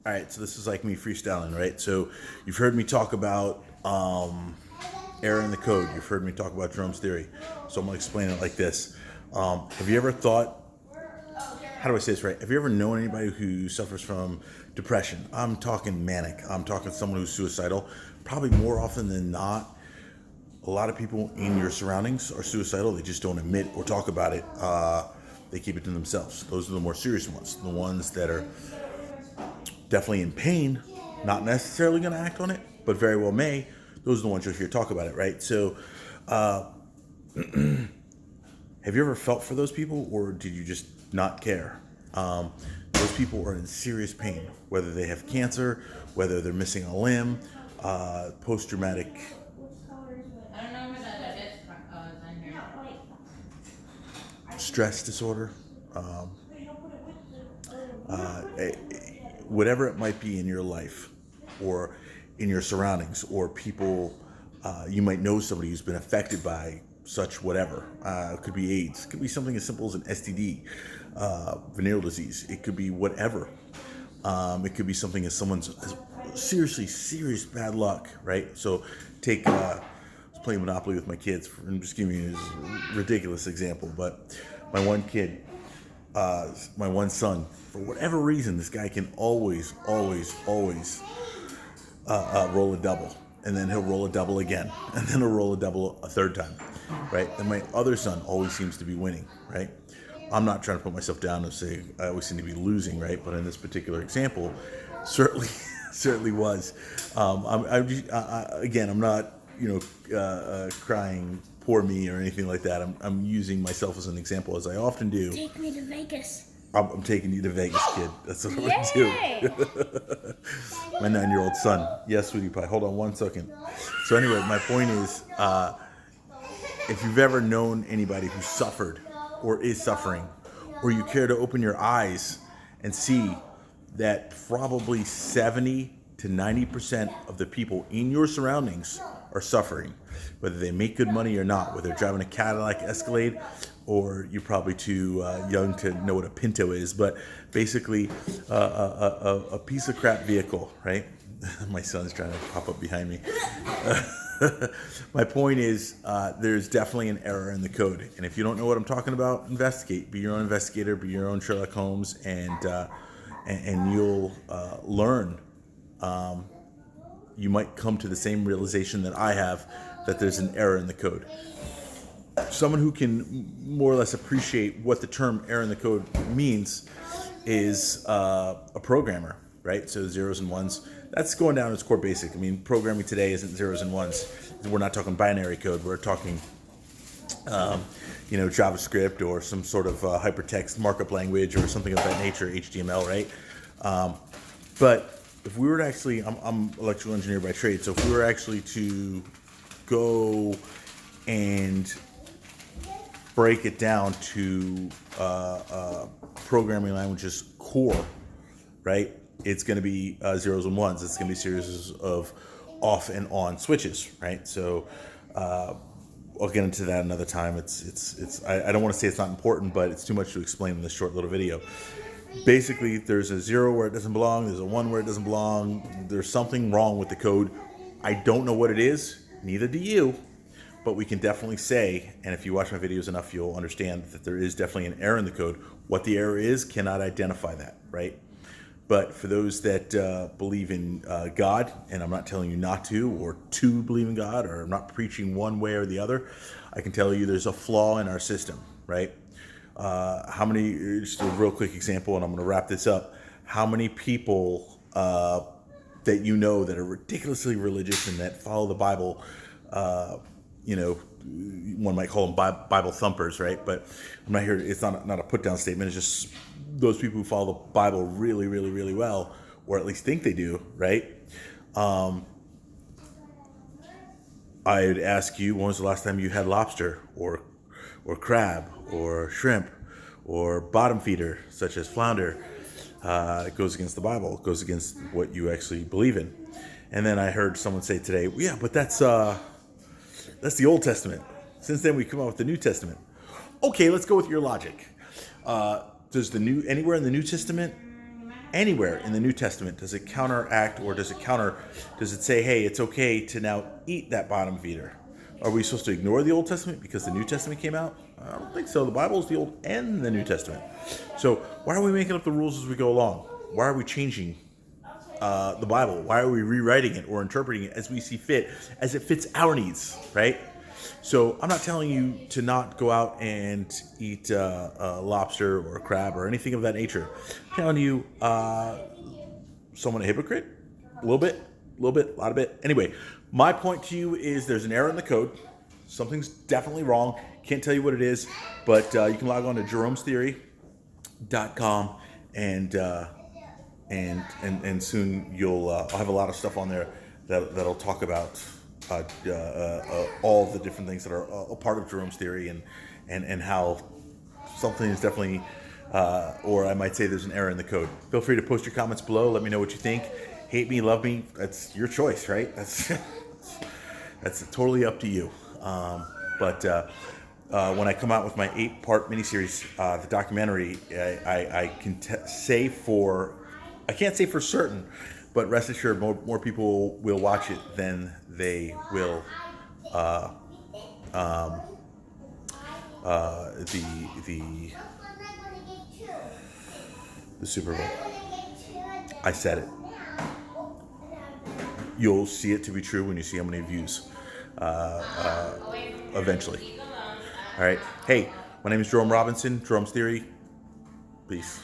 All right, so this is like me freestyling, right? So you've heard me talk about error in the code. You've heard me talk about Jerome's theory. So I'm gonna explain it like this. Have you ever thought? How do I say this right? Have you ever known anybody who suffers from depression? I'm talking manic. I'm talking someone who's suicidal. Probably more often than not, a lot of people in your surroundings are suicidal. They just don't admit or talk about it. They keep it to themselves. Those are the more serious ones. The ones that are definitely in pain, not necessarily going to act on it, but very well may. Those are the ones you'll hear talk about it, right? So, have you ever felt for those people, or did you just not care? Those people are in serious pain, whether they have cancer, whether they're missing a limb, post-traumatic I don't know where that is in here. stress disorder, eh, whatever it might be in your life or in your surroundings, or people, you might know somebody who's been affected by such whatever. It could be AIDS, it could be something as simple as an STD, venereal disease, it could be whatever. It could be something as someone's serious bad luck, right? So take, I was playing Monopoly with my kids, and just giving you a ridiculous example, but my one kid, my one son, for whatever reason, this guy can always roll a double. And then he'll roll a double again. And then he'll roll a double a third time, right? And my other son always seems to be winning, right? I'm not trying to put myself down and say I always seem to be losing, right? But in this particular example, certainly, certainly was. Again, I'm not, crying poor me or anything like that. I'm using myself as an example, as I often do. Take me to Vegas. I'm taking you to Vegas, kid. That's what I'm going to do. My 9-year-old son. Yes, sweetie pie. Hold on one second. So anyway, my point is, if you've ever known anybody who suffered or is suffering, or you care to open your eyes and see that probably 70 to 90% of the people in your surroundings are suffering, whether they make good money or not, whether they're driving a Cadillac Escalade, or you're probably too young to know what a Pinto is, but basically a piece of crap vehicle, right? My son's trying to pop up behind me. My point is, there's definitely an error in the code, and if you don't know what I'm talking about, investigate. Be your own investigator. Be your own Sherlock Holmes, and you'll learn. You might come to the same realization that I have, that there's an error in the code. Someone who can more or less appreciate what the term error in the code means is a programmer, right? So zeros and ones. That's going down as core basic. I mean, programming today isn't zeros and ones. We're not talking binary code. We're talking, JavaScript or some sort of hypertext markup language or something of that nature, HTML, right? But if we were to actually, I'm an electrical engineer by trade, so if we were actually to go and break it down to programming languages core, right? It's going to be zeros and ones. It's going to be series of off and on switches, right? So I'll get into that another time. I don't want to say it's not important, but it's too much to explain in this short little video. Basically, there's a 0 where it doesn't belong. There's a 1 where it doesn't belong. There's something wrong with the code. I don't know what it is. Neither do you. But we can definitely say, and if you watch my videos enough, you'll understand that there is definitely an error in the code. What the error is, cannot identify that, right? But for those that believe in God, and I'm not telling you not to, or to believe in God, or I'm not preaching one way or the other, I can tell you there's a flaw in our system, right? Just a real quick example, and I'm going to wrap this up. How many people that you know that are ridiculously religious and that follow the Bible, one might call them Bible thumpers, right? But I'm not here. It's not a put down statement. It's just those people who follow the Bible really, really, really well, or at least think they do, right? I'd ask you, when was the last time you had lobster or crab or shrimp or bottom feeder, such as flounder? It goes against the Bible. It goes against what you actually believe in. And then I heard someone say today, yeah, but that's the Old Testament. Since then, we come out with the New Testament. Okay, let's go with your logic. Does anywhere in the New Testament anywhere in the New Testament does it counteract or does it say, hey, it's okay to now eat that bottom feeder? Are we supposed to ignore the Old Testament because the New Testament came out? I don't think so. The Bible is the Old and the New Testament. So why are we making up the rules as we go along? Why are we changing the Bible? Why are we rewriting it or interpreting it as we see fit, as it fits our needs, right? So I'm not telling you to not go out and eat lobster or crab or anything of that nature. I'm telling you, someone a hypocrite? A little bit, a lot of it. Anyway, my point to you is there's an error in the code. Something's definitely wrong. Can't tell you what it is, but you can log on to jeromestheory.com and soon I'll have a lot of stuff on there that'll talk about all of the different things that are a part of Jerome's theory and how something is definitely, or I might say there's an error in the code. Feel free to post your comments below. Let me know what you think. Hate me, love me. That's your choice, right? That's totally up to you. But when I come out with my 8-part miniseries, the documentary, I can't say for certain, but rest assured, more people will watch it than they will the Super Bowl. I said it. You'll see it to be true when you see how many views eventually. All right. Hey, my name is Jerome Robinson, Jerome's Theory. Peace.